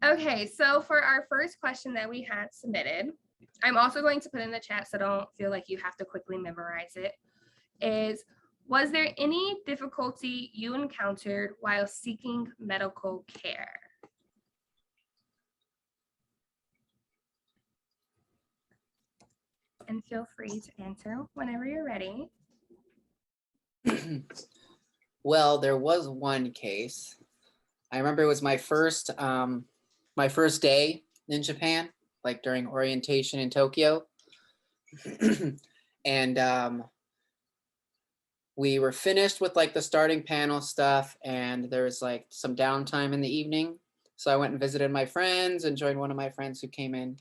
Okay, so for our first question that we had submitted, I'm also going to put in the chat so don't feel like you have to quickly memorize it, is was there any difficulty you encountered while seeking medical care? And feel free to answer whenever you're ready. Well, there was one case. I remember it was my first day in Japan, like during orientation in Tokyo. And we were finished with like the starting panel stuff, and there was like some downtime in the evening. So I went and visited my friends and joined one of my friends who came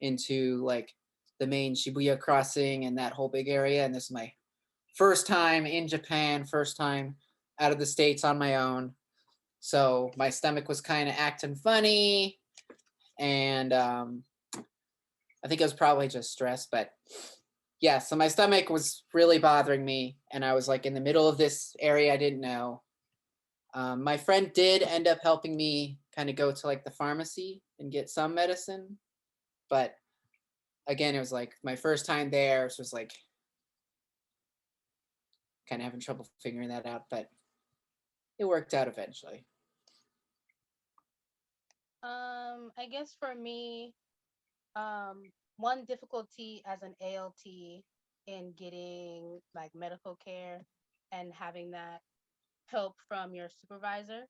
into like the main Shibuya crossing and that whole big area. And this is my first time in Japan, first time out of the States on my own. So my stomach was kind of acting funny. And I think it was probably just stress, but yeah, so my stomach was really bothering me. And I was like in the middle of this area I didn't know. My friend did end up helping me kind of go to like the pharmacy and get some medicine. But again, it was like my first time there. So it was like kind of having trouble figuring that out, but it worked out eventually. I guess for me, one difficulty as an ALT in getting like medical care and having that help from your supervisor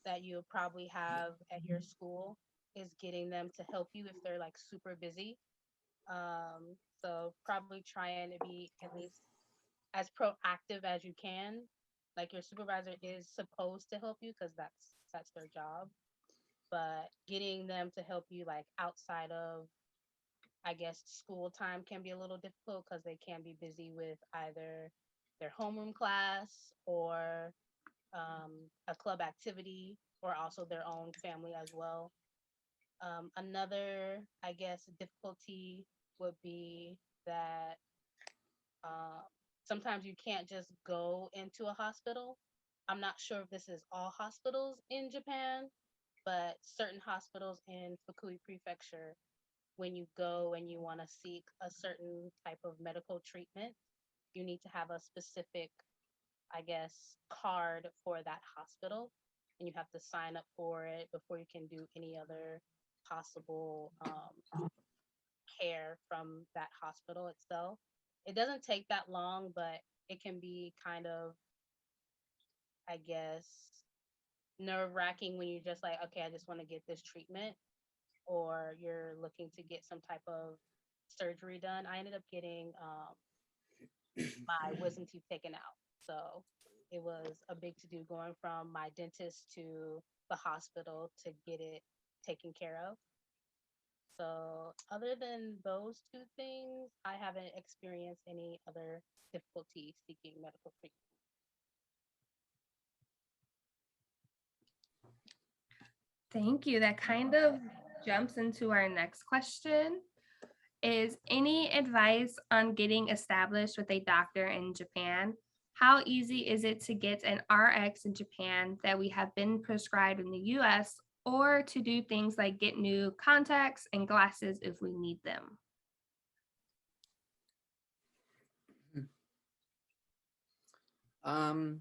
that you probably have at your school is getting them to help you if they're like super busy. So probably trying to be at least as proactive as you can. Like your supervisor is supposed to help you because that's their job, but getting them to help you like outside of, I guess, school time can be a little difficult because they can be busy with either their homeroom class or a club activity or also their own family as well. Another, I guess, difficulty would be that uh, sometimes you can't just go into a hospital. I'm not sure if this is all hospitals in Japan, but certain hospitals in Fukui Prefecture, when you go and you want to seek a certain type of medical treatment, you need to have a specific, I guess, card for that hospital. And you have to sign up for it before you can do any other possible care from that hospital itself. It doesn't take that long, but it can be kind of, I guess, nerve wracking when you're just like, okay, I just want to get this treatment, or you're looking to get some type of surgery done. I ended up getting my wisdom teeth taken out. So it was a big to do going from my dentist to the hospital to get it taken care of. So other than those two things, I haven't experienced any other difficulty seeking medical treatment. Thank you. That kind of jumps into our next question. Is any advice on getting established with a doctor in Japan? How easy is it to get an RX in Japan that we have been prescribed in the US, or to do things like get new contacts and glasses if we need them? Um,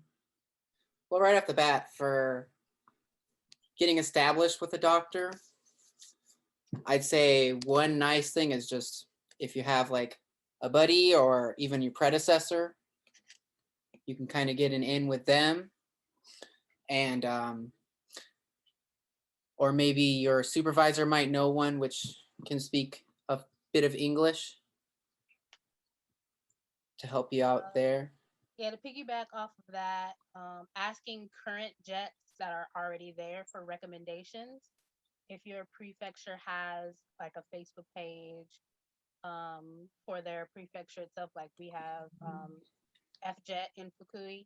well, right off the bat, for getting established with a doctor, I'd say one nice thing is just if you have like a buddy or even your predecessor, you can kind of get an in with them. And or maybe your supervisor might know one which can speak a bit of English to help you out Uh, there. yeah, to piggyback off of that, asking current jets that are already there for recommendations. If your prefecture has like a Facebook page for their prefecture itself, like we have FJet in Fukui,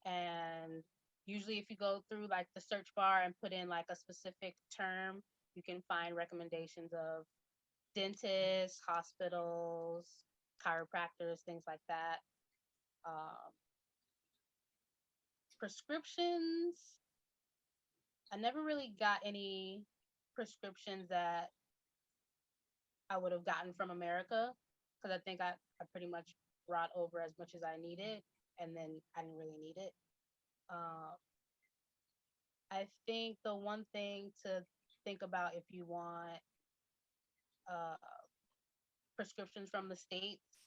and usually if you go through like the search bar and put in like a specific term, you can find recommendations of dentists, hospitals, chiropractors, things like that. um, Prescriptions, I never really got any prescriptions that I would have gotten from America, because I think I pretty much brought over as much as I needed, and then I didn't really need it. Uh, I think the one thing to think about if you want uh, prescriptions from the States,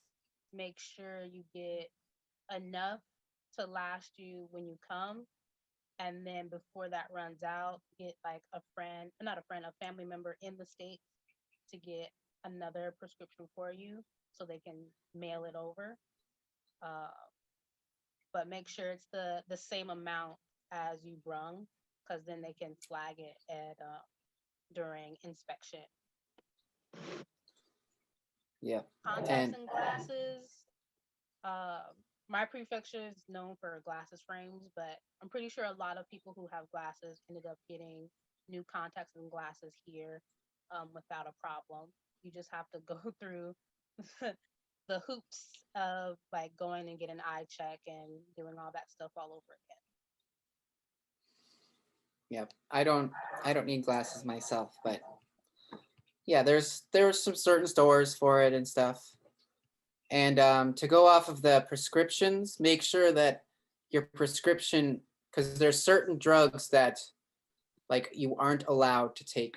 make sure you get enough to last you when you come. And then before that runs out, get like a friend, not a friend, a family member in the States to get another prescription for you so they can mail it over. Uh, but make sure it's the same amount as you brung, because then they can flag it at during inspection. Yeah. Contacts And and glasses. Uh, my prefecture is known for glasses frames, but I'm pretty sure a lot of people who have glasses ended up getting new contacts and glasses here without a problem. You just have to go through the hoops of like going and get an eye check and doing all that stuff all over again. yeah, I don't need glasses myself, but yeah, there's some certain stores for it and stuff. And to go off of the prescriptions, make sure that your prescription, because there's certain drugs that like you aren't allowed to take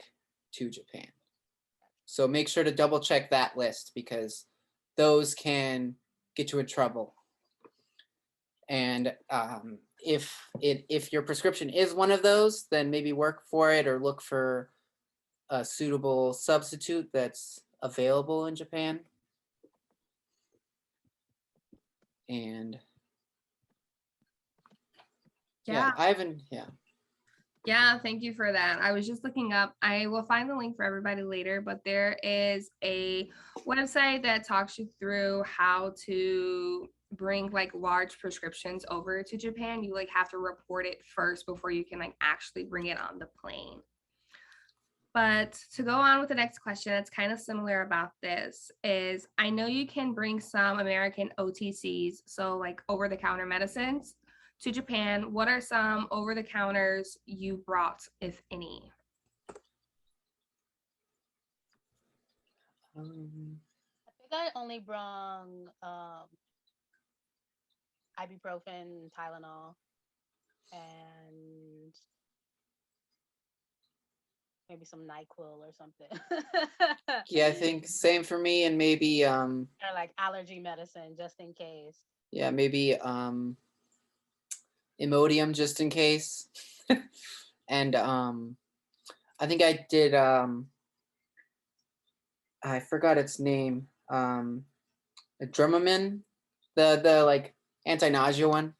to Japan. So make sure to double check that list because those can get you in trouble. And if your prescription is one of those, then maybe work for it or look for a suitable substitute that's available in Japan. And Yeah. Yeah. Yeah, thank you for that. I was just looking up. I will find the link for everybody later, but there is a website that talks you through how to bring like large prescriptions over to Japan. You like have to report it first before you can like actually bring it on the plane. But to go on with the next question, that's kind of similar about this is I know you can bring some American OTCs, so like over the counter medicines to Japan. What are some over the counters you brought, if any? I think I only brung ibuprofen, Tylenol, and maybe some NyQuil or something. Yeah, I think same for me and maybe Or like allergy medicine just in case. yeah, maybe Imodium just in case. And I think I did I forgot its name. Dramamine, the like anti-nausea one,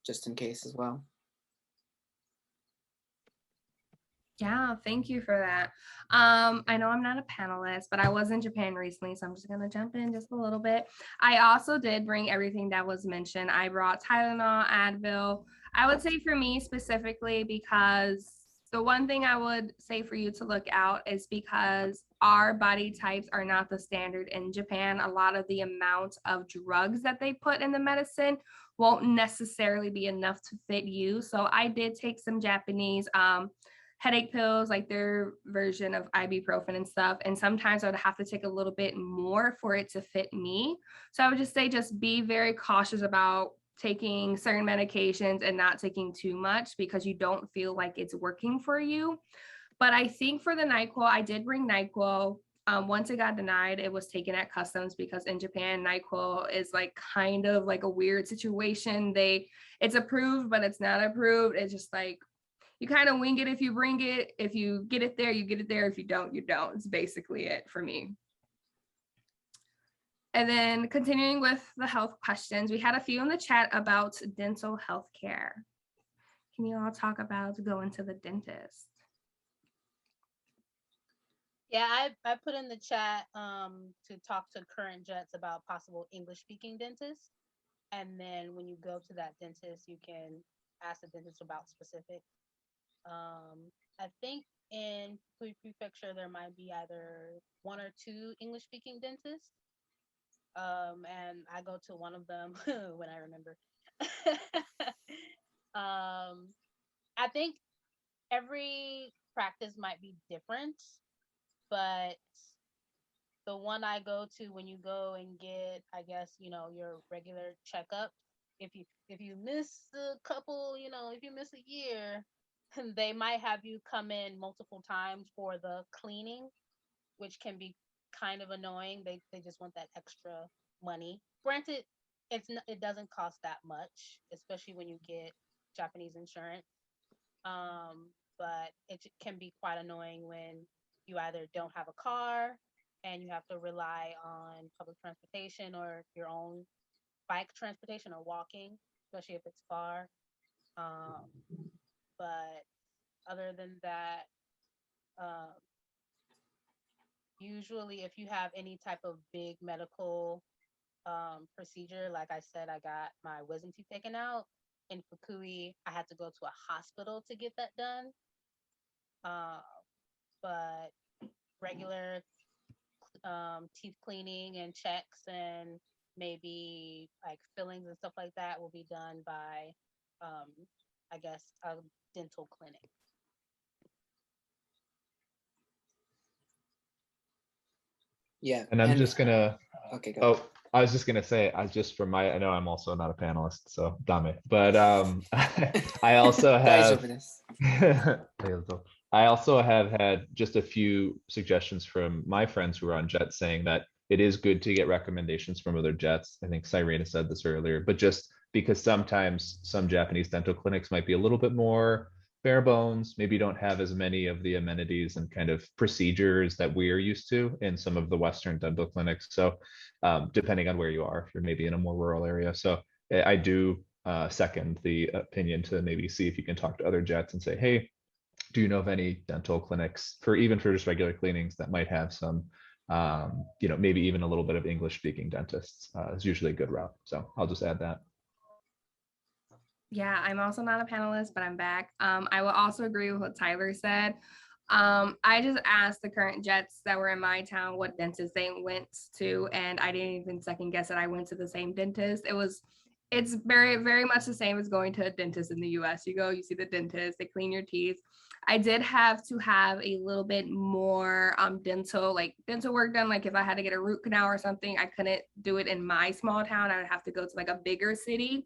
just in case as well. Yeah, thank you for that. I know I'm not a panelist, but I was in Japan recently, so I'm just gonna jump in just a little bit. I also did bring everything that was mentioned. I brought Tylenol, Advil. I would say for me specifically, because the one thing I would say for you to look out is because our body types are not the standard in Japan. A lot of the amount of drugs that they put in the medicine won't necessarily be enough to fit you. So I did take some Japanese headache pills, like their version of ibuprofen and stuff. And sometimes I would have to take a little bit more for it to fit me. So I would just say, just be very cautious about taking certain medications and not taking too much because you don't feel like it's working for you. But I think for the NyQuil, I did bring NyQuil. Once it got denied, it was taken at customs because in Japan, NyQuil is like kind of like a weird situation. It's approved, but it's not approved. It's just like you kind of wing it if you bring it. If you get it there, you get it there. If you don't, you don't. It's basically it for me. And then continuing with the health questions, we had a few in the chat about dental health care. Can you all talk about going to the dentist? Yeah, I put in the chat to talk to current Jets about possible English speaking dentists. And then when you go to that dentist, you can ask the dentist about specific. I think in Fui Prefecture there might be either one or two English speaking dentists. And I go to one of them when I remember. I think every practice might be different, but the one I go to when you go and get, I guess, your regular checkup, if you miss a couple, if you miss a year, they might have you come in multiple times for the cleaning, which can be kind of annoying. They just want that extra money. Granted, it doesn't cost that much, especially when you get Japanese insurance. But it can be quite annoying when you either don't have a car and you have to rely on public transportation or your own bike transportation or walking, especially if it's far. Um, but other than that, um, usually if you have any type of big medical procedure, like I said, I got my wisdom teeth taken out in Fukui. I had to go to a hospital to get that done. Uh, but regular teeth cleaning and checks and maybe like fillings and stuff like that will be done by, um, I guess, a dental clinic. Yeah. And I'm And just gonna, okay, go. oh, I was just gonna say, I know I'm also not a panelist, so dame. But I also have, 大丈夫です。I also have had just a few suggestions from my friends who are on Jet saying that it is good to get recommendations from other Jets. I think Cyrena said this earlier, but just because sometimes some Japanese dental clinics might be a little bit more bare bones, maybe don't have as many of the amenities and kind of procedures that we are used to in some of the Western dental clinics. So depending on where you are, if you're maybe in a more rural area. So I do second the opinion to maybe see if you can talk to other Jets and say, hey, do you know of any dental clinics even for just regular cleanings that might have some, maybe even a little bit of English speaking dentists is usually a good route. So I'll just add that. Yeah, I'm also not a panelist, but I'm back. I will also agree with what Tyler said. I just asked the current Jets that were in my town what dentist they went to, and I didn't even second guess that I went to the same dentist. It's very, very much the same as going to a dentist in the US. You go, you see the dentist, they clean your teeth. I did have to have a little bit more dental work done. Like if I had to get a root canal or something, I couldn't do it in my small town. I would have to go to like a bigger city.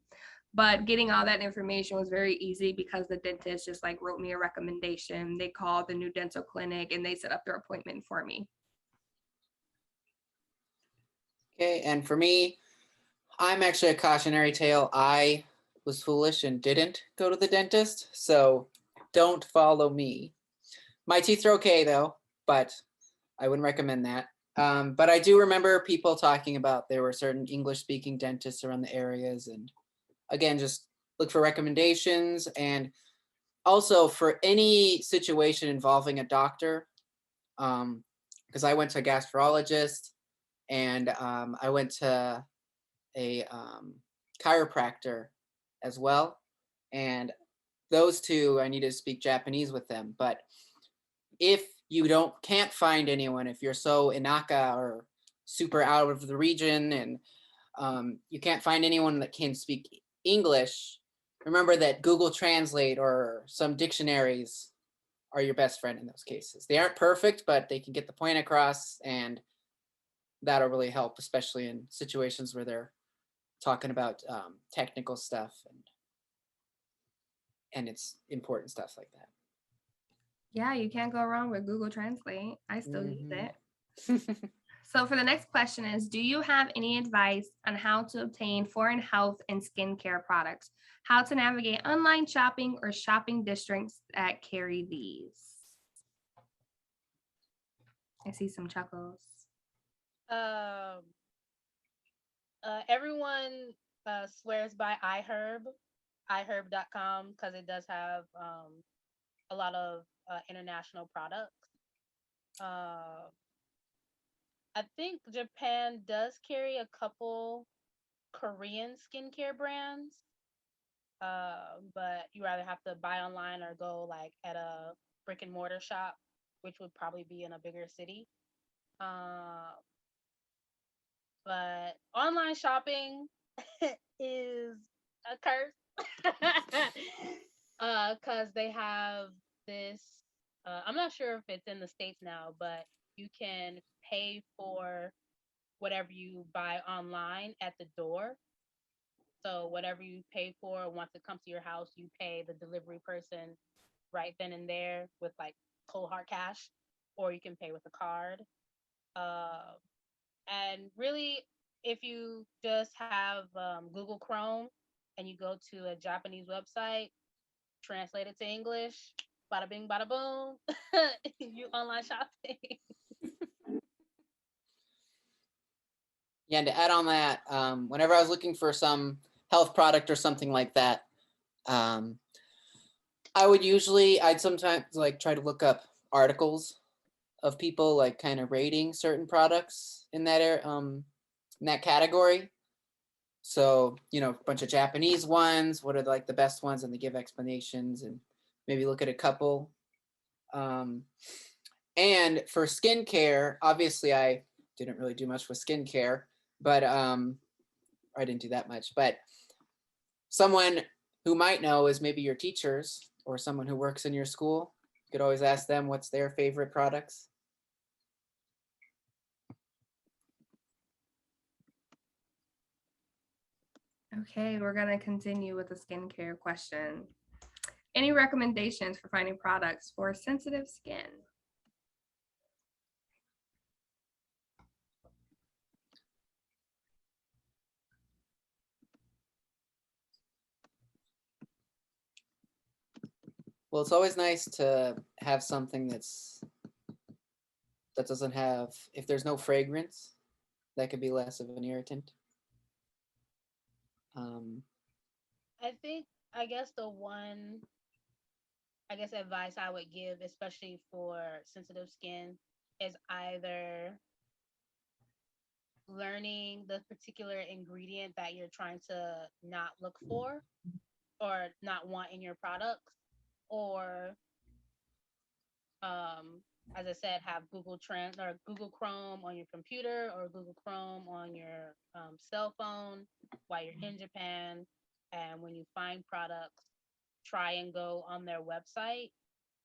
But getting all that information was very easy because the dentist just like wrote me a recommendation. They called the new dental clinic and they set up their appointment for me. Okay, and for me, I'm actually a cautionary tale. I was foolish and didn't go to the dentist, so don't follow me. My teeth are okay though, but I wouldn't recommend that. But I do remember people talking about there were certain English-speaking dentists around the areas, and again, just look for recommendations. And also for any situation involving a doctor, because I went to a gastrologist and I went to a chiropractor as well. And those two, I need to speak Japanese with them. But if you can't find anyone, if you're so inaka or super out of the region and you can't find anyone that can speak English, remember that Google Translate or some dictionaries are your best friend in those cases. They aren't perfect, but they can get the point across, and that'll really help, especially in situations where they're talking about technical stuff and it's important stuff like that. Yeah, you can't go wrong with Google Translate. I still use Mhm. it. So for the next question is, do you have any advice on how to obtain foreign health and skincare products? How to navigate online shopping or shopping districts that carry these? I see some chuckles. Um, Everyone swears by iHerb.com, because it does have a lot of international products. Uh, I think Japan does carry a couple Korean skincare brands, but you either have to buy online or go like at a brick and mortar shop, which would probably be in a bigger city. Uh, but online shopping is a curse, because they have this I'm not sure if it's in the States now, but you can pay for whatever you buy online at the door. So whatever you pay for, once it comes to your house, you pay the delivery person right then and there with like cold hard cash, or you can pay with a card. Uh, and really, if you just have Google Chrome and you go to a Japanese website, translate it to English, bada bing, bada boom, you online shopping. Yeah, and to add on that, whenever I was looking for some health product or something like that, um, I'd sometimes like try to look up articles of people like kind of rating certain products in in that category. So, a bunch of Japanese ones, what are like the best ones, and they give explanations and maybe look at a couple. Um, and for skincare, obviously I didn't really do much with skincare, but I didn't do that much. But someone who might know is maybe your teachers or someone who works in your school. You could always ask them what's their favorite products. Okay, we're gonna continue with the skincare question. Any recommendations for finding products for sensitive skin? Well, it's always nice to have something that doesn't have, if there's no fragrance, that could be less of an irritant. Um, I think, I guess the one, I guess, advice I would give, especially for sensitive skin, is either learning the particular ingredient that you're trying to not look for or not want in your products, or as I said, have Google Chrome on your computer or Google Chrome on your cell phone while you're in Japan. And when you find products, try and go on their website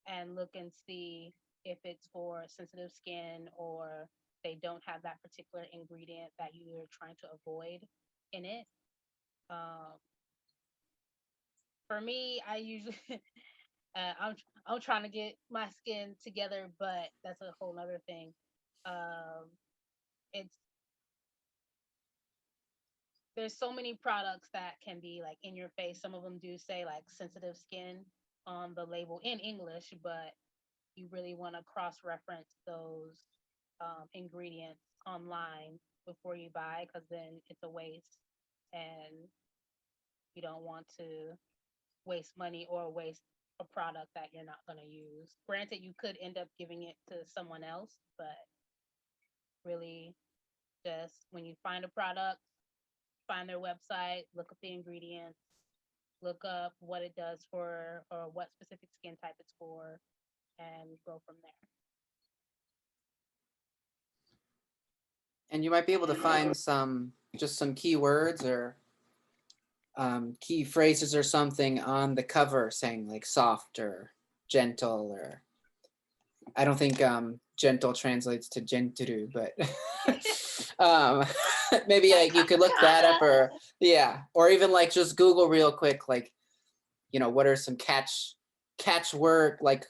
and look and see if it's for sensitive skin or they don't have that particular ingredient that you're trying to avoid in it. Um, for me, I usually I'm trying to get my skin together, but that's a whole other thing. Um, it's there's so many products that can be like in your face. Some of them do say like sensitive skin on the label in English, but you really want to cross reference those ingredients online before you buy, because then it's a waste, and you don't want to waste money or waste a product that you're not going to use. Granted, you could end up giving it to someone else, but really, just when you find a product, find their website, look up the ingredients, look up what it does for or what specific skin type it's for, and go from there. and you might be able to find just some keywords or key phrases or something on the cover saying like soft or gentle, or I don't think gentle translates to genturu, but um, maybe like you could look that up, or yeah, or even like just Google real quick, like what are some catch word, like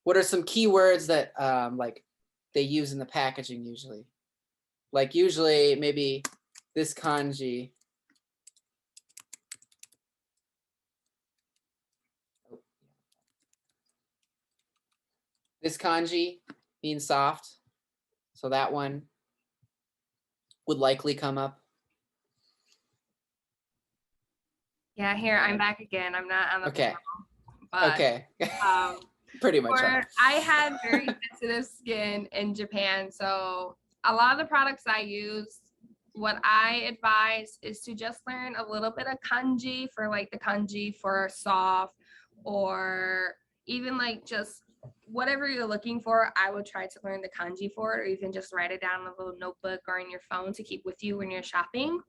what are some keywords that like they use in the packaging usually, like usually maybe this kanji. This kanji means soft, so that one would likely come up. Yeah, here I'm back again. I'm not on the Okay. panel, but Okay. um, Pretty much. I had very sensitive skin in Japan, so a lot of the products I use, what I advise is to just learn a little bit of kanji for like the kanji for soft, or even like just whatever you're looking for. I would try to learn the kanji for it, or you can just write it down in a little notebook or in your phone to keep with you when you're shopping.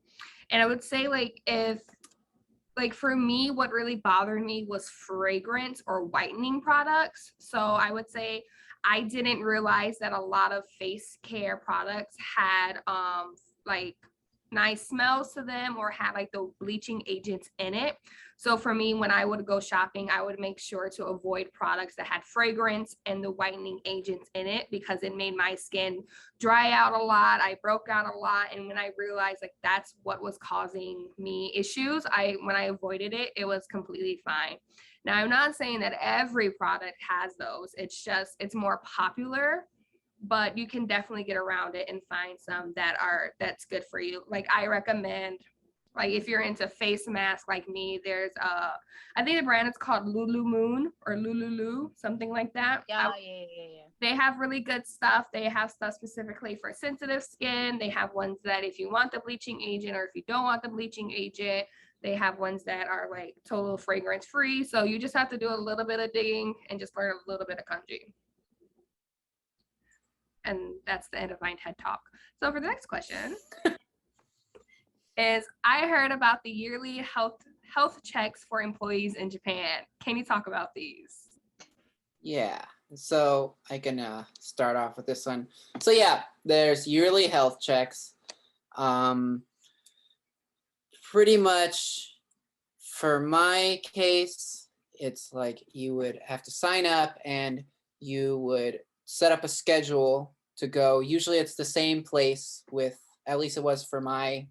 And I would say like if like for me, what really bothered me was fragrance or whitening products. So I would say I didn't realize that a lot of face care products had like nice smells to them or had like the bleaching agents in it. So for me, when I would go shopping, I would make sure to avoid products that had fragrance and the whitening agents in it because it made my skin dry out a lot. I broke out a lot. And when I realized like that's what was causing me issues, when I avoided it, it was completely fine. Now I'm not saying that every product has those. It's just it's more popular, but you can definitely get around it and find some that's good for you. Like I recommend, like if you're into face masks like me, there's I think the brand is called Lulu Moon or Lululu, something like that. Yeah, yeah. They have really good stuff. They have stuff specifically for sensitive skin. They have ones that if you want the bleaching agent or if you don't want the bleaching agent, they have ones that are like total fragrance free. So you just have to do a little bit of digging and just learn a little bit of kanji. And that's the end of my TED talk. So for the next question is I heard about the yearly health checks for employees in Japan. Can you talk about these? Yeah, so I can start off with this one. So yeah, there's yearly health checks. Pretty much for my case, it's like you would have to sign up and you would set up a schedule to go. Usually it's the same place with, at least it was for my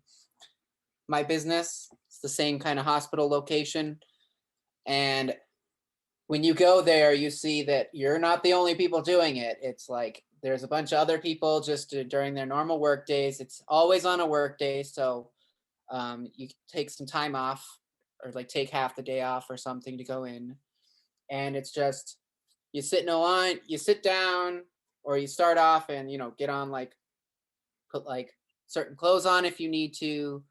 business. It's the same kind of hospital location. And when you go there, you see that you're not the only people doing it. It's like there's a bunch of other people just during their normal work days. It's always on a work day. So you take some time off or like take half the day off or something to go in. And it's just, you sit in a line, you sit down or you start off and, get on like, put like certain clothes on if you need to,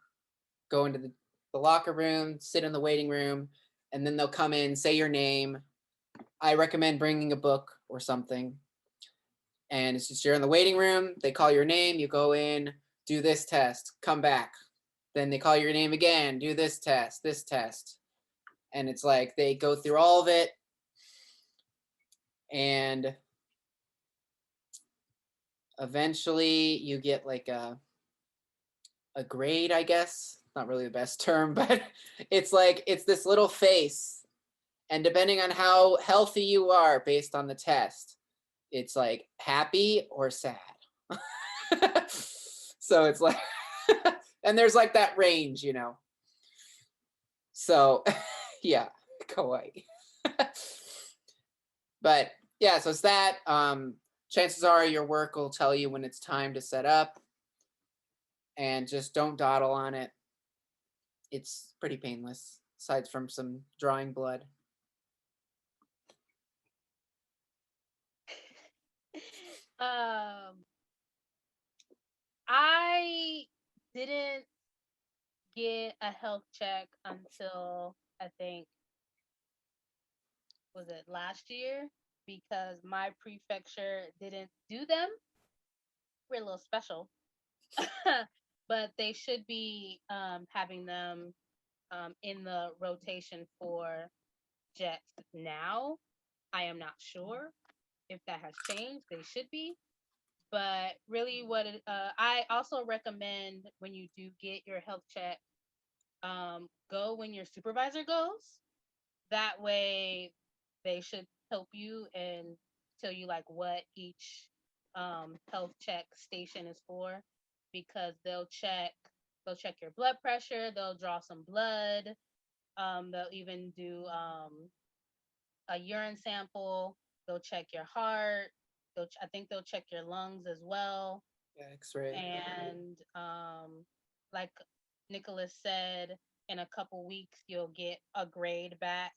go into the locker room, sit in the waiting room, and then they'll come in, say your name. I recommend bringing a book or something. And it's just you're in the waiting room, they call your name, you go in, do this test, come back. Then they call your name again, do this test. And it's like they go through all of it. And eventually you get like a grade, I guess. Not really the best term, but it's like it's this little face. And depending on how healthy you are based on the test, it's like happy or sad. So it's like, and there's like that range, So yeah, kawaii. But yeah, so it's that. Chances are your work will tell you when it's time to set up, and just don't dawdle on it. It's pretty painless, aside from some drawing blood. I didn't get a health check until I think, was it last year? Because my prefecture didn't do them. We're a little special. But they should be having them in the rotation for jets now. I am not sure if that has changed. They should be. But really, I also recommend when you do get your health check, go when your supervisor goes. That way, they should help you and tell you like what each health check station is for, because they'll check your blood pressure, they'll draw some blood, they'll even do a urine sample, they'll check your heart, I think they'll check your lungs as well. Yeah, X-ray. And like Nicholas said, in a couple weeks you'll get a grade back,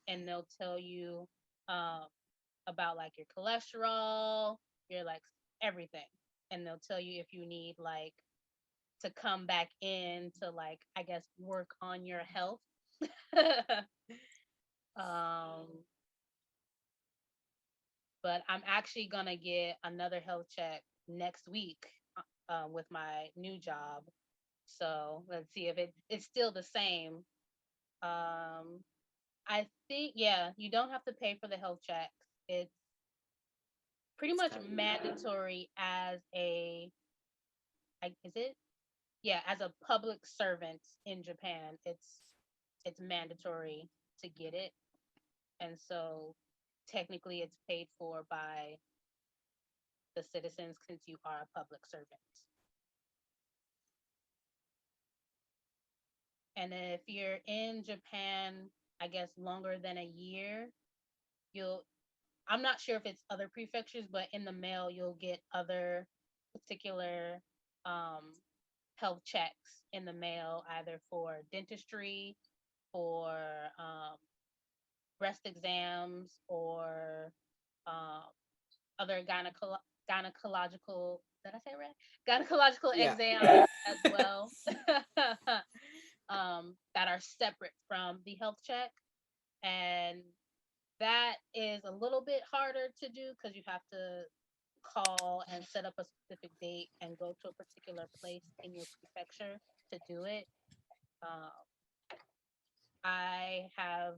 and they'll tell you about like your cholesterol, your like everything, and they'll tell you if you need like to come back in to like I guess work on your health. um, but I'm actually gonna get another health check next week with my new job. So let's see if it's still the same. I think, yeah, you don't have to pay for the health check. It's pretty much mandatory as is it? Yeah, as a public servant in Japan, it's mandatory to get it. And so technically it's paid for by the citizens since you are a public servant. And if you're in Japan, I guess longer than a year, you'll I'm not sure if it's other prefectures, but in the mail you'll get other particular um, health checks in the mail, either for dentistry, for breast exams, or um, other gynecological. Did I say it right? Gynecological Yeah. exams as well, that are separate from the health check, and that is a little bit harder to do because you have to call and set up a specific date and go to a particular place in your prefecture to do it. Um, I have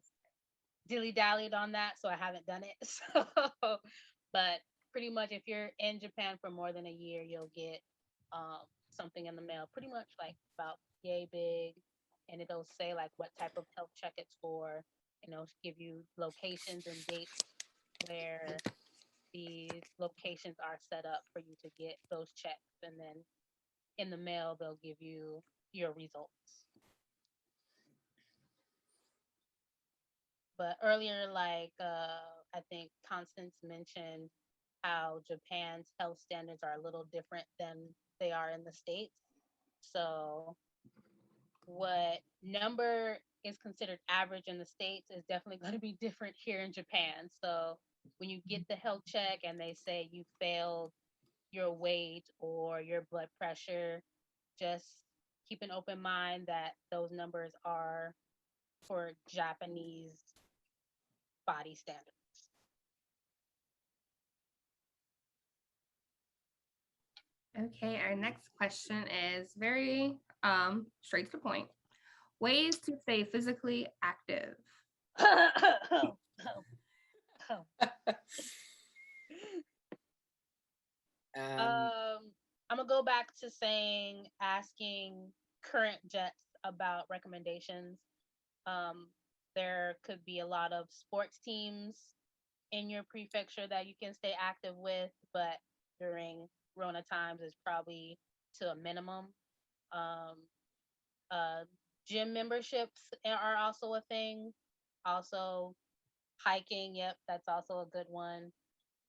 dilly dallied on that, so I haven't done it. So, but pretty much, if you're in Japan for more than a year, you'll get something in the mail, pretty much like about yay big, and it'll say like what type of health check it's for, and it'll give you locations and dates where these locations are set up for you to get those checks, and then in the mail they'll give you your results. But earlier, like I think Constance mentioned how Japan's health standards are a little different than they are in the States. So what number is considered average in the States is definitely going to be different here in Japan. So when you get the health check and they say you failed your weight or your blood pressure, just keep an open mind that those numbers are for Japanese body standards. Okay, our next question is very straight to the point. Ways to stay physically active. Um, I'm gonna go back to asking current Jets about recommendations. Um, there could be a lot of sports teams in your prefecture that you can stay active with, but during Rona times is probably to a minimum. Um, uh, Gym memberships are also a thing. Also, hiking. Yep, that's also a good one.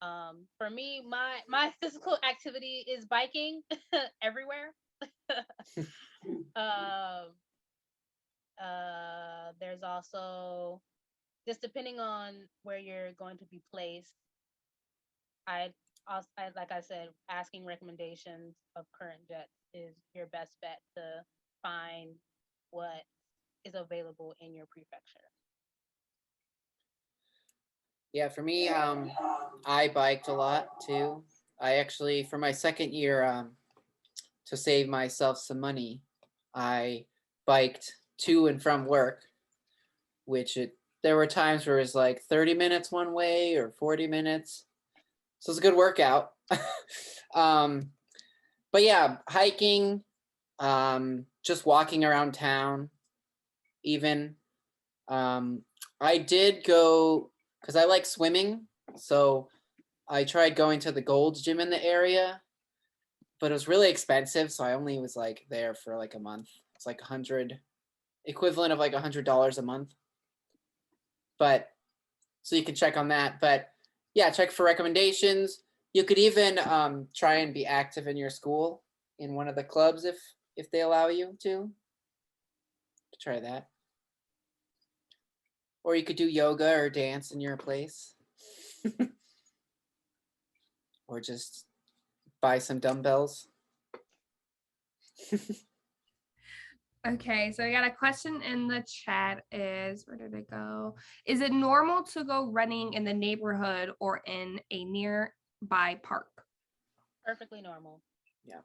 For me, my physical activity is biking everywhere. um, there's also, just depending on where you're going to be placed. Like I said, asking recommendations of current jets is your best bet to find what is available in your prefecture. yeah, for me, I biked a lot too. I actually, for my second year, to save myself some money, I biked to and from work, there were times where it was like 30 minutes one way or 40 minutes. So it's a good workout. um, but yeah, hiking, just walking around town, even. Um, I did go because I like swimming. So I tried going to the Gold's Gym in the area, but it was really expensive. So I only was like there for like a month. It's like equivalent of like $100 a month. But so you can check on that. But yeah, check for recommendations. You could even try and be active in your school in one of the clubs if they allow you to. Try that. Or you could do yoga or dance in your place. Or just buy some dumbbells. Okay, so I got a question in the chat is, where did it go? Is it normal to go running in the neighborhood or in a nearby park? Perfectly normal. Yeah.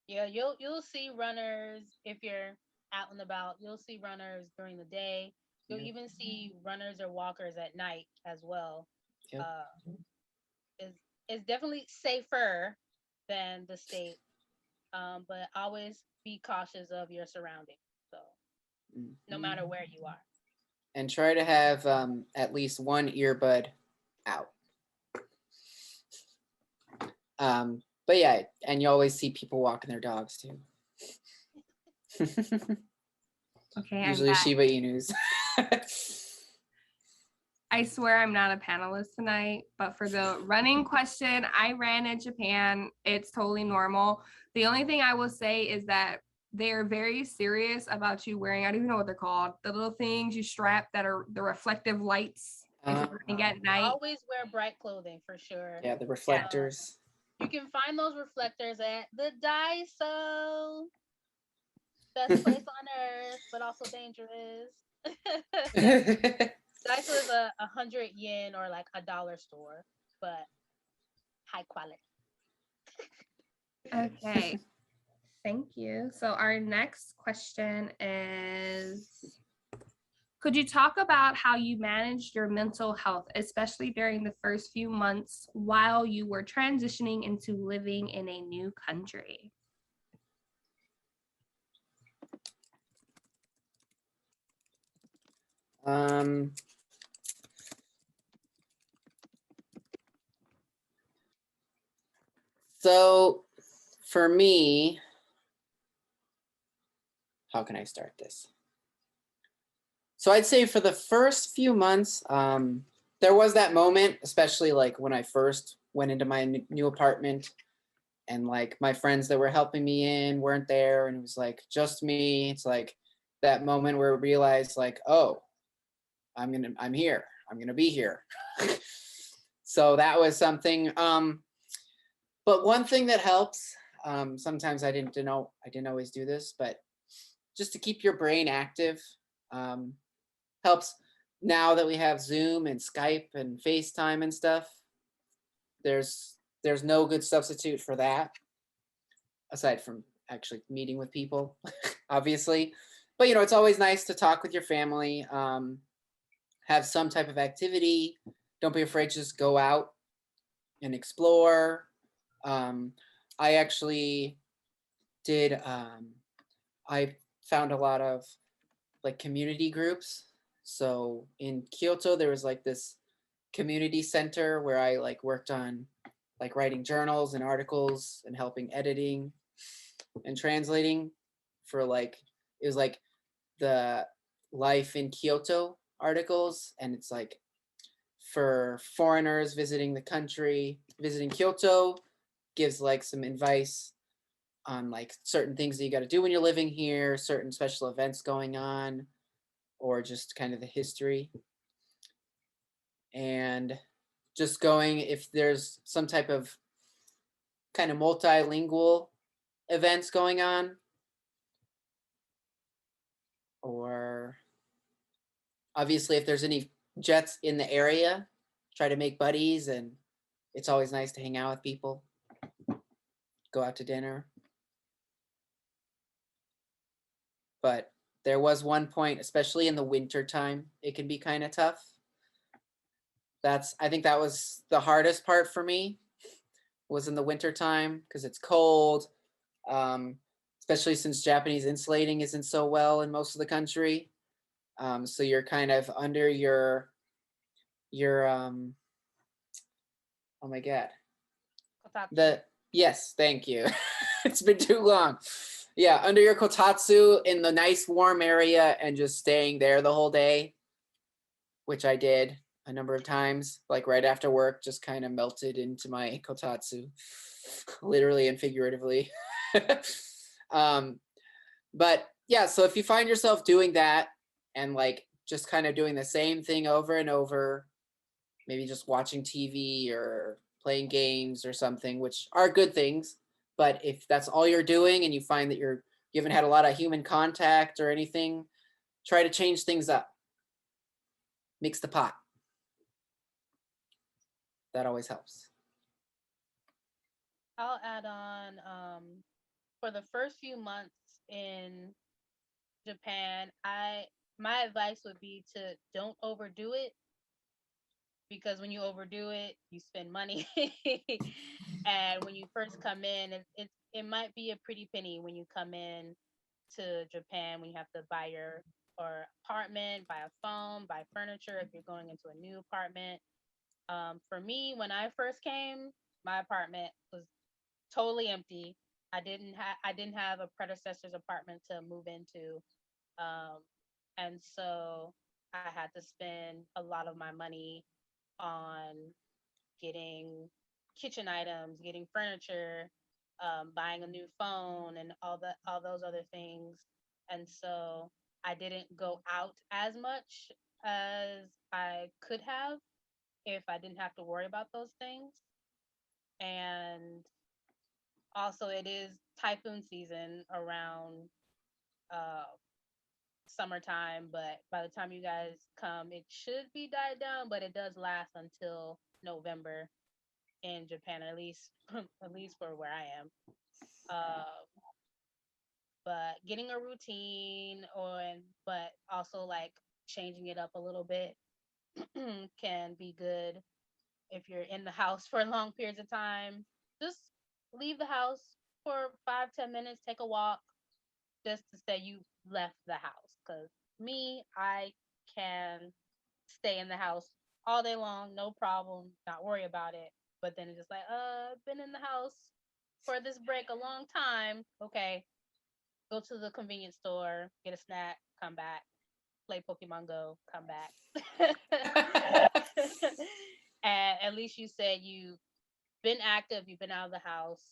Yeah, you'll see runners if you're out and about. You'll see runners during the day. You'll Yep. even see runners or walkers at night as well. Yep. Is is definitely safer than the state, but always be cautious of your surroundings. So no matter Mhm. where you are. And try to have at least one earbud out. But yeah, and you always see people walking their dogs too. Okay, Usually Shiba Inus. I swear I'm not a panelist tonight, but for the running question, I ran in Japan. It's totally normal. The only thing I will say is that they're very serious about you wearing, I don't even know what they're called, the little things you strap that are the reflective lights if you're running at night. Always wear bright clothing for sure. Yeah, the reflectors. You can find those reflectors at the Daiso. Best place on earth, but also dangerous. Daiso is a 100 yen or like $1 store, but high quality. Okay. Thank you. So our next question is, could you talk about how you managed your mental health, especially during the first few months while you were transitioning into living in a new country? um, so for me, how can I start this? So I'd say for the first few months, there was that moment, especially like when I first went into my new apartment and like my friends that were helping me in weren't there and it was like just me. It's like that moment where I realized like, oh, I'm here. I'm gonna be here. So that was something. But one thing that helps, sometimes I didn't always do this, but just to keep your brain active, helps now that we have Zoom and Skype and FaceTime and stuff. There's no good substitute for that, aside from actually meeting with people, obviously. But it's always nice to talk with your family, have some type of activity. Don't be afraid to just go out and explore. I actually did. I found a lot of like community groups. So in Kyoto, there was like this community center where I like worked on like writing journals and articles and helping editing and translating for like it was like the life in Kyoto articles, and it's like for foreigners visiting the country, visiting Kyoto, gives like some advice on like certain things that you got to do when you're living here, certain special events going on, or just kind of the history. And just going if there's some type of kind of multilingual events going on, or obviously if there's any jets in the area, try to make buddies. And it's always nice to hang out with people, go out to dinner. But there was one point, especially in the winter time, it can be kind of tough. I think that was the hardest part for me, was in the winter time because it's cold, especially since Japanese insulating isn't so well in most of the country. So you're kind of under your oh my god, yes, thank you. It's been too long. Yeah, under your kotatsu in the nice warm area and just staying there the whole day, which I did a number of times, like right after work, just kind of melted into my kotatsu, literally and figuratively. But yeah, so if you find yourself doing that and like just kind of doing the same thing over and over, maybe just watching TV or playing games or something, which are good things, but if that's all you're doing and you find that you haven't had a lot of human contact or anything, try to change things up. Mix the pot. That always helps. I'll add on for the first few months in Japan, my advice would be to don't overdo it, because when you overdo it, you spend money. And when you first come in, it might be a pretty penny when you come in to Japan, when you have to buy your or apartment, buy a phone, buy furniture if you're going into a new apartment. For me, when I first came, my apartment was totally empty. I didn't have a predecessor's apartment to move into, um, and so I had to spend a lot of my money on getting kitchen items, getting furniture, buying a new phone, and all those other things. And so I didn't go out as much as I could have if I didn't have to worry about those things. And also, it is typhoon season around uh, summertime, but by the time you guys come, it should be died down, but it does last until November in Japan, at least at least for where I am. Uh, but getting a routine, but also like changing it up a little bit can be good if you're in the house for long periods of time. Just leave the house for 5-10 minutes, take a walk, just to say you left the house. Cause me, I can stay in the house all day long, no problem, not worry about it. But then it's just like, I've been in the house for this break a long time. Okay, go to the convenience store, get a snack, come back, play Pokemon Go, come back. And at least you said you've been active, you've been out of the house,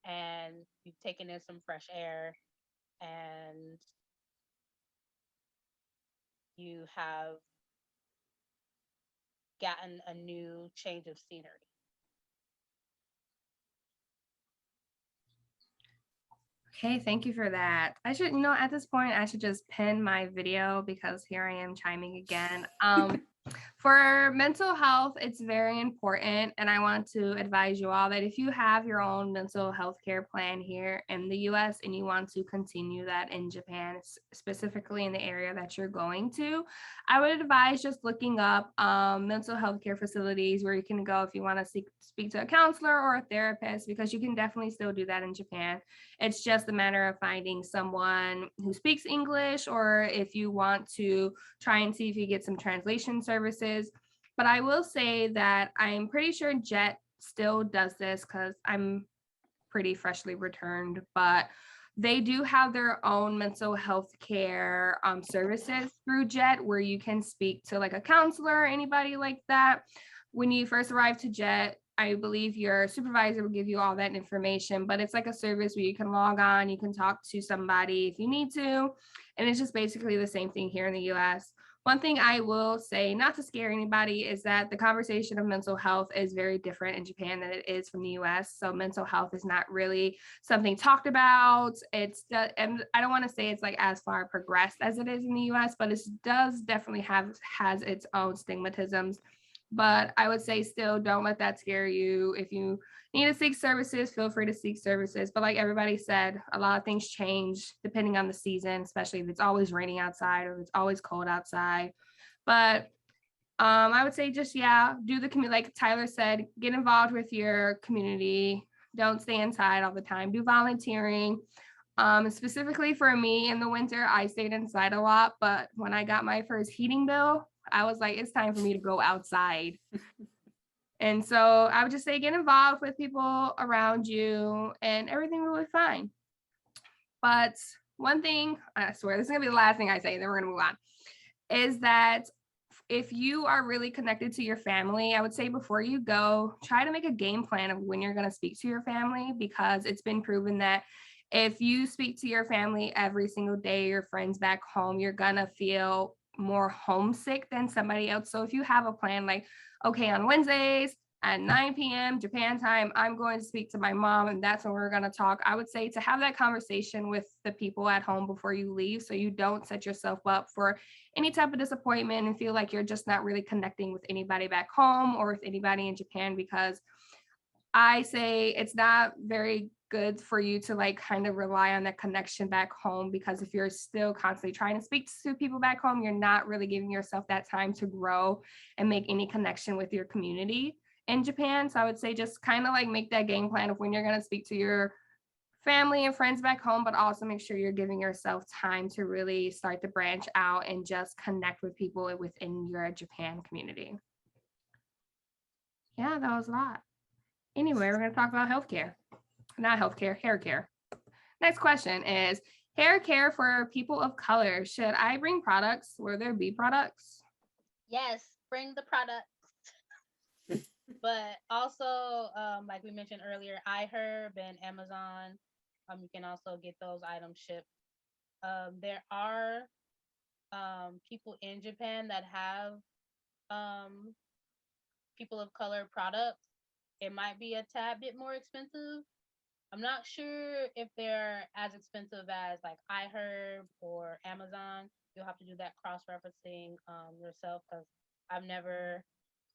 and you've taken in some fresh air, and you have gotten a new change of scenery. Okay, thank you for that. I should, at this point, I should just pin my video because here I am chiming again. For mental health, it's very important. And I want to advise you all that if you have your own mental health care plan here in the US and you want to continue that in Japan, specifically in the area that you're going to, I would advise just looking up mental health care facilities where you can go if you want to speak to a counselor or a therapist, because you can definitely still do that in Japan. It's just a matter of finding someone who speaks English, or if you want to try and see if you get some translation services. But I will say that I'm pretty sure Jet still does this because I'm pretty freshly returned, but they do have their own mental health care services through Jet where you can speak to like a counselor or anybody like that. When you first arrive to Jet, I believe your supervisor will give you all that information, but it's like a service where you can log on, you can talk to somebody if you need to. And it's just basically the same thing here in the US. One thing I will say, not to scare anybody, is that the conversation of mental health is very different in Japan than it is from the US. So mental health is not really something talked about. And I don't want to say it's like as far progressed as it is in the US, but it does definitely has its own stigmatisms. But I would say still don't let that scare you. If you need to seek services, feel free to seek services. But like everybody said, a lot of things change depending on the season, especially if it's always raining outside or if it's always cold outside. But I would say just, do the community, like Tyler said, get involved with your community. Don't stay inside all the time. Do volunteering. Specifically for me in the winter, I stayed inside a lot. But when I got my first heating bill, I was like, it's time for me to go outside. And so I would just say get involved with people around you and everything will be fine. But one thing, I swear this is gonna be the last thing I say, then we're gonna move on, is that if you are really connected to your family, I would say before you go, try to make a game plan of when you're gonna speak to your family, because it's been proven that if you speak to your family every single day, your friends back home, you're gonna feel more homesick than somebody else. So if you have a plan like, okay, on Wednesdays at 9 p.m. Japan time, I'm going to speak to my mom and that's when we're going to talk. I would say to have that conversation with the people at home before you leave, so you don't set yourself up for any type of disappointment and feel like you're just not really connecting with anybody back home or with anybody in Japan, because I say it's not very good for you to like kind of rely on that connection back home, because if you're still constantly trying to speak to people back home, you're not really giving yourself that time to grow and make any connection with your community in Japan. So I would say just kind of like make that game plan of when you're going to speak to your family and friends back home, but also make sure you're giving yourself time to really start to branch out and just connect with people within your Japan community. Yeah, that was a lot. Anyway, we're going to talk about healthcare. Not healthcare, hair care. Next question is hair care for people of color. Should I bring products? Will there be products? Yes, bring the product. But also, like we mentioned earlier, iHerb and Amazon, you can also get those items shipped. There are people in Japan that have people of color products. It might be a tad bit more expensive. I'm not sure if they're as expensive as like iHerb or Amazon. You'll have to do that cross-referencing yourself, because I've never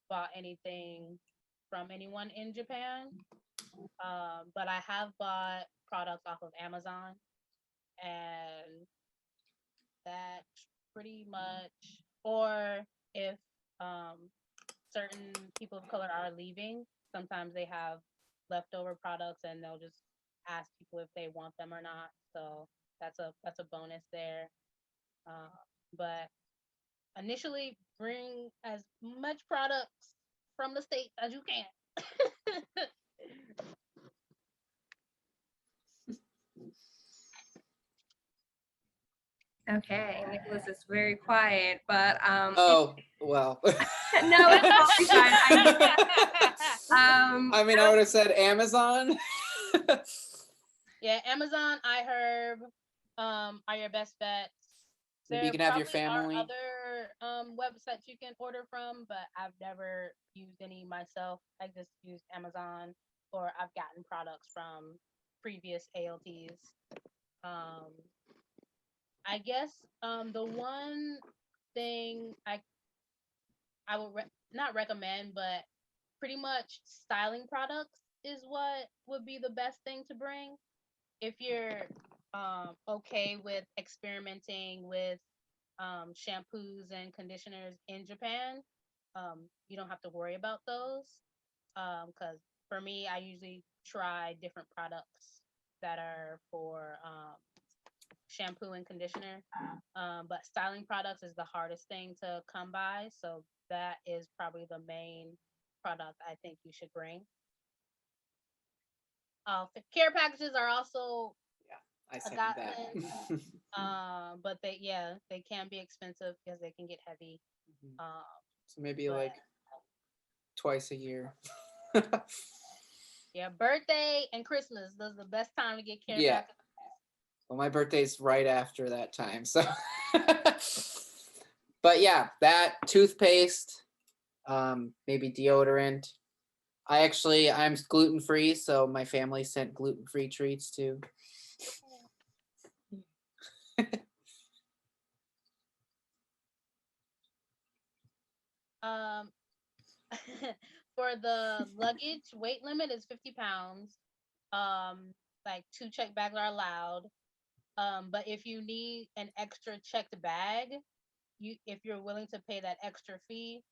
bought anything from anyone in Japan. But I have bought products off of Amazon, and that's pretty much. Or if certain people of color are leaving, sometimes they have leftover products, and they'll just ask people if they want them or not. So that's a bonus there. But initially, bring as much products from the States as you can. Okay, Nicholas is very quiet, but Oh, well. no, it's totally fine. I mean, I would have said Amazon. Yeah, Amazon, iHerb, are your best bets. Maybe you can have your probably family. are other websites you can order from, but I've never used any myself. I just used Amazon, or I've gotten products from previous ALTs. Um, I guess the one thing I would not recommend, but pretty much styling products is what would be the best thing to bring if you're okay with experimenting with shampoos and conditioners in Japan. You don't have to worry about those, because for me, I usually try different products that are for shampoo and conditioner. But styling products is the hardest thing to come by, so that is probably the main product I think you should bring. Care packages are also I a second godsend. that. But they can be expensive because they can get heavy. So maybe But like twice a year. yeah, birthday and Christmas, those are the best time to get care Yeah. packages. Well, my birthday's right after that time, so. But yeah, that toothpaste, maybe deodorant. I'm gluten free, so my family sent gluten free treats too. Um, for the luggage, weight limit is 50 pounds. Like 2 check bags are allowed. But if you need an extra checked bag, if you're willing to pay that extra fee,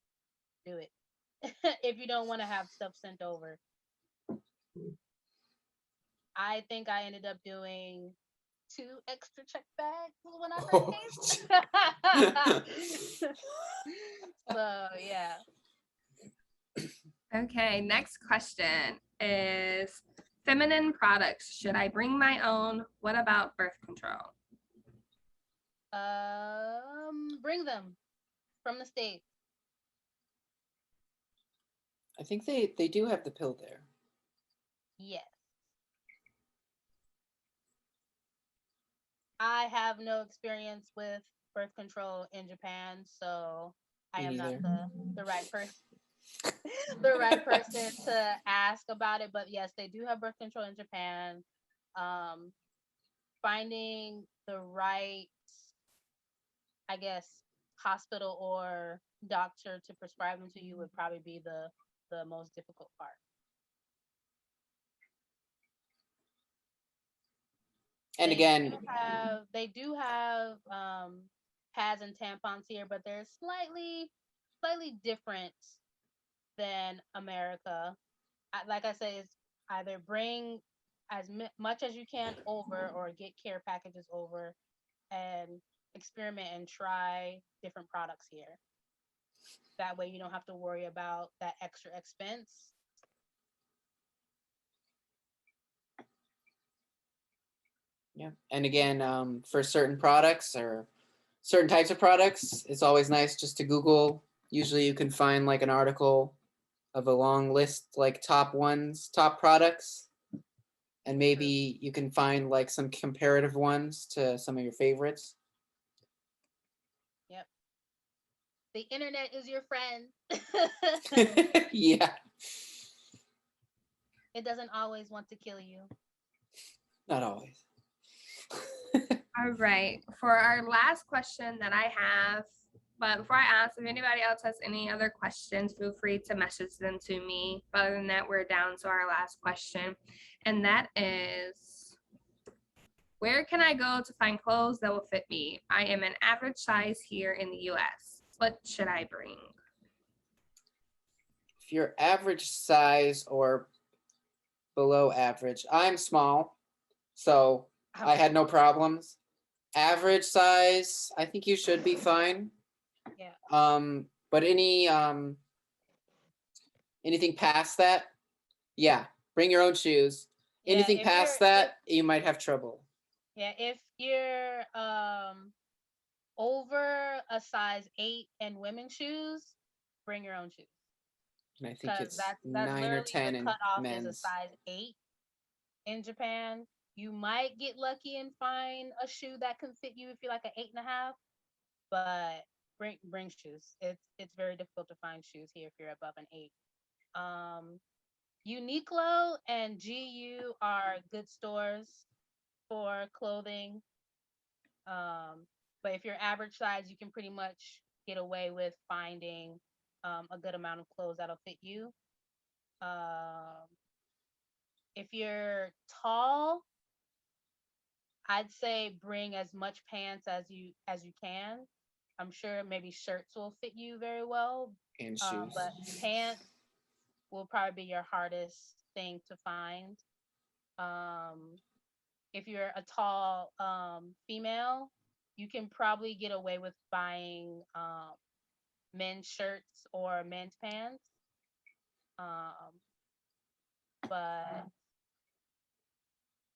do it. If you don't want to have stuff sent over. I think I ended up doing 2 extra check bags when I first came. So yeah. Okay, next question is feminine products. Should I bring my own? What about birth control? Bring them from the States. I think they do have the pill there. Yes. I have no experience with birth control in Japan, so I Me am not neither. the right person the right person to ask about it. But yes, they do have birth control in Japan. Um, Finding the right, I guess, hospital or doctor to prescribe them to you would probably be the most difficult part. And They again, they do have pads and tampons here, but they're slightly different than America. Like I say, it's either bring as much as you can over, or get care packages over, and experiment and try different products here. That way, you don't have to worry about that extra expense. yeah. And again, for certain products or certain types of products, it's always nice just to Google. Usually you can find like an article of a long list, like top products. And maybe you can find like some comparative ones to some of your favorites. Yep. The internet is your friend. Yeah. It doesn't always want to kill you. Not always. All right. For our last question that I have, but before I ask, if anybody else has any other questions, feel free to message them to me. But other than that, we're down to our last question. And that is, where can I go to find clothes that will fit me? I am an average size here in the US. What should I bring? If you're average size or below average, I'm small, so I had no problems. Average size, I think you should be fine. Yeah. But anything past that, yeah, bring your own shoes. Yeah, Anything if past that, you might have trouble. Yeah, if you're over a size 8 in women's shoes, bring your own shoes. And I think Because it's that's 9 or literally 10 the in cutoff is a men's. size 8 in Japan. You might get lucky and find a shoe that can fit you if you're like an 8.5, but bring shoes. It's very difficult to find shoes here if you're above an 8. Uniqlo and GU are good stores for clothing. But if you're average size, you can pretty much get away with finding a good amount of clothes that'll fit you. If you're tall, I'd say bring as much pants as you can. I'm sure maybe shirts will fit you very well, And shoes. but pants will probably be your hardest thing to find. If you're a tall female, you can probably get away with buying men's shirts or men's pants. But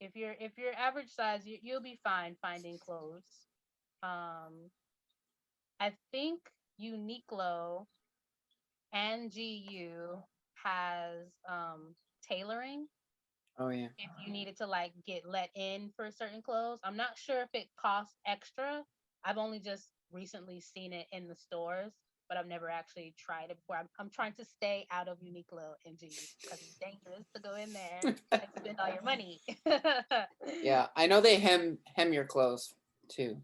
if you're average size, you'll be fine finding clothes. I think Uniqlo and GU has tailoring. Oh yeah. If you needed to like get let in for certain clothes, I'm not sure if it costs extra. I've only just recently seen it in the stores, but I've never actually tried it before. I'm trying to stay out of Uniqlo and GU because it's dangerous to go in there and spend all your money. Yeah, I know they hem your clothes too.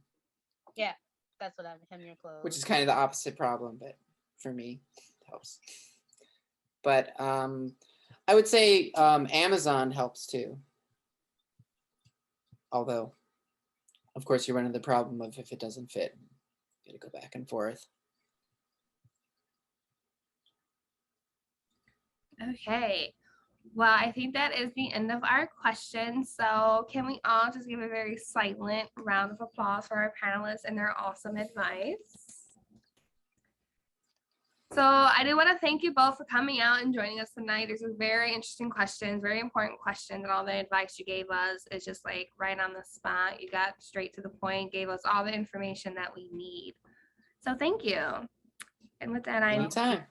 Yeah, that's what I'm hem your clothes. Which is kind of the opposite problem, but for me, it helps. But I would say Amazon helps too. Although, of course, you run into the problem of if it doesn't fit, you gotta go back and forth. Okay. Well, I think that is the end of our questions. So can we all just give a very silent round of applause for our panelists and their awesome advice? So I do want to thank you both for coming out and joining us tonight. These are very interesting questions, very important questions, and all the advice you gave us is just like right on the spot. You got straight to the point, gave us all the information that we need. So thank you. And with that, Anytime.